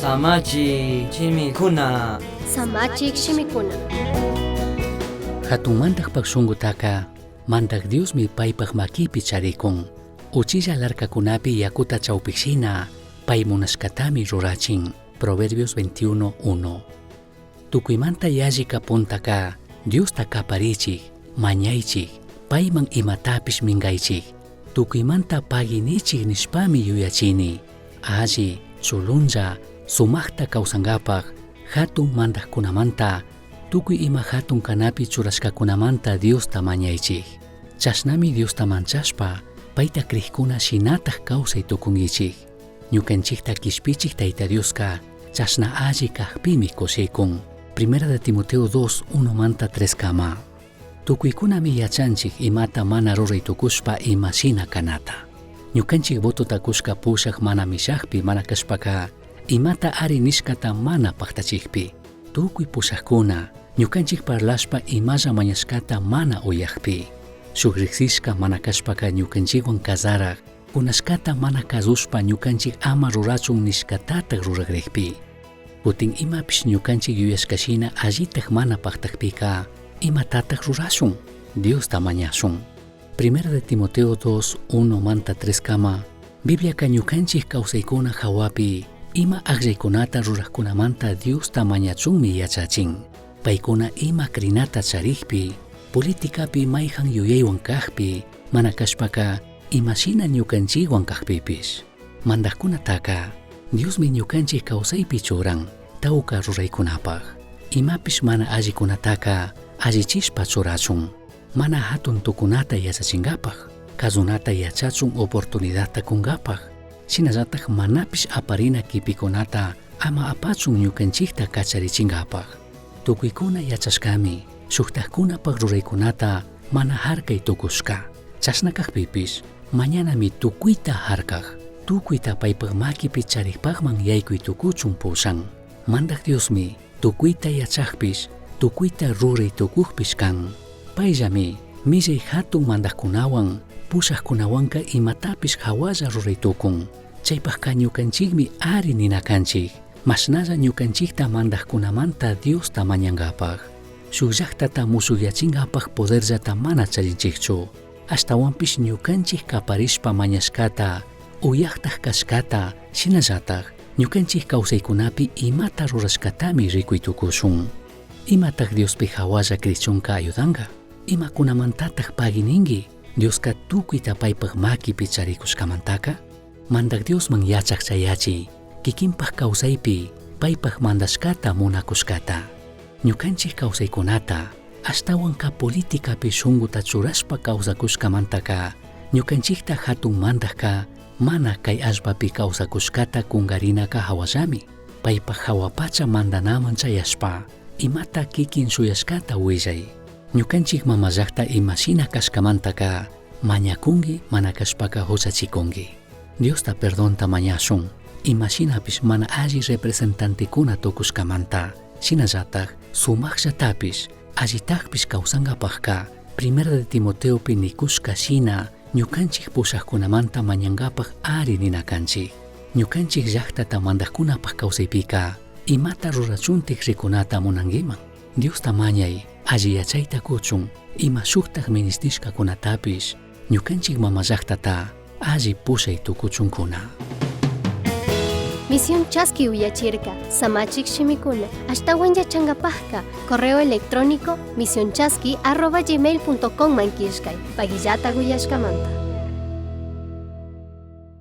Samachi chimikuna. Samachik shimikuna. Hatunmantaj pakshungutaka, mantak Diosmi paypaq makipi charikun. Uchilla larkakunapi yakuta chawpiksina, pay munashkatami rurachin. Proverbios 21:1. Tukuymanta yalli kapuntaka, Diosta kaparichik, mañaychik, payman imatapish mingaychik. Tukuymanta paginichik nishpami yuyachini. Alli, chulunlla, sumaqta kawsankapaq, hatun mantakkunamanta, tukuy ima hatun kanapi churashkakunamanta Diosta mañaychik. Chashnami Diosta manchashpa, payta kriqkuna shinataj kawsay tukunkichik. Ñukanchikta kishpichik Tayta Dioska, chashna alli kaqpimi kushikun. Primera de Timoteo 2:1 manta 3 kama. Tukuykunami yachanchik imata mana ruraytukushpa ima shina kanata. Ñukanchik vototakushka pushaq mana mishaqpi mana kashpaka, imata ari nishkata mana paqtachikpi. Tukuy pushaqkuna, ñukanchik parlashpa imalla mañashkata mana uyaqpi. Shuk riqsishka mana kashpaka ñukanchikwan kazaraq, kunashkata mana kazushpa ñukanchik ama rurachun nishkatatak ruraqriqpi. Kutin imapish ñukanchik yuyashkashina allitaj mana paqtaqpika, imatatak rurashun, Diosta mañashun. Primera de Timoteo 2:1 manta 3 kama, Bibliaka ñukanchik kawsaykuna hawapi, ima aqllaykunata ruraqkunamanta Diosta mañachunmi yachachin. Paykuna ima krinata chariqpi, politikapi mayhan yuyaywan kaqpi, mana kashpaka, imashina ñukanchikwan kaqpipish. Mandaqkunataka, Diosmi ñukanchik kawsaypi churan, tawka ruraykunapaq. Imapish mana allikunataka, allichishpa churachun. Mana hatun tukunata yachachinkapaq, kazunata yachachun oportunidadta kunkapaq. Shinallatak manapish aparina kipikunata ama apachun ñukanchikta kacharichinkapaq. Tukuykuna yachashkami, shuktajkunapaq ruraykunata mana harkay tukushka. Chashna kaqpipish, mañanami tukuyta harkaq. Tukuyta paypaq makipi chariqpaqman yaykuy tukuchun pushan. Mandak Diosmi, tukuyta yachaqpish, tukuyta ruray tukukpish kan. Payllami, millay hatun mandaqkunawan, pushaqkunawanka imatapish hawalla ruray tukun. Chaypaqqa ñukanchikmi ari ninakanchik, mashnalla ñukanchikta mandaqkunamanta Diosta mañankapaq. Shuk llaqtata musuyachinkapaq poderllata mana charinchikchu. Ashtawanpish ñukanchik kaparishpa mañashkata, uyaqtaj kashkata, shinallataj, ñukanchik kawsaykunapi imata rurashkatami rikuy tukushun. Imataj Diospi hawalla krichunka ayudanka, imakunamantataj pagininki, Dioska tukuyta paypaq makipi charikushkamantaka. Mandak Diosman yachaq chayachi, kikinpaq kawsaypi, paypaq mandashkata munakushkata. Ñukanchik kawsaykunata, ashtawanka politikapi shunguta churashpa kawsakushkamantaka, ñukanchikta hatun mandaqka, mana kay allpapi kawsakushkata kunkarinaka hawallami. Paypaq hawapacha mandanaman chayashpa, imata kikin shuyashkata willay. Ñukanchik mamallaqta imashina kashkamantaka, mañakunki mana kashpaka huchachikunki. Diosta perdonta mañashun, imashinapish mana alli representantikuna tukushkamanta, shinallataj sumaqllatapish, allitajpish kawsankapaqka, Primera de Timoteo pi nikushka shina, ñukanchik pushaqkunamanta mañankapaq ari ninakanchik. Ñukanchik llaqtata mandaqkunapaq kawsaypika, imata rurachuntik rikunata munankiman. Diosta mañay, alli yachayta kuchun, ima shuktaj ministishkakunatapish, ñukanchik mama llaqtata, alli pushay tukuchunkuna. Misión Chasqui Uyachirka, Samachik Shimikuna, Ashtawan Yachangapajka, correo electrónico misionchasqui@gmail.com manquishkay, Pagillata Guyashkamanta.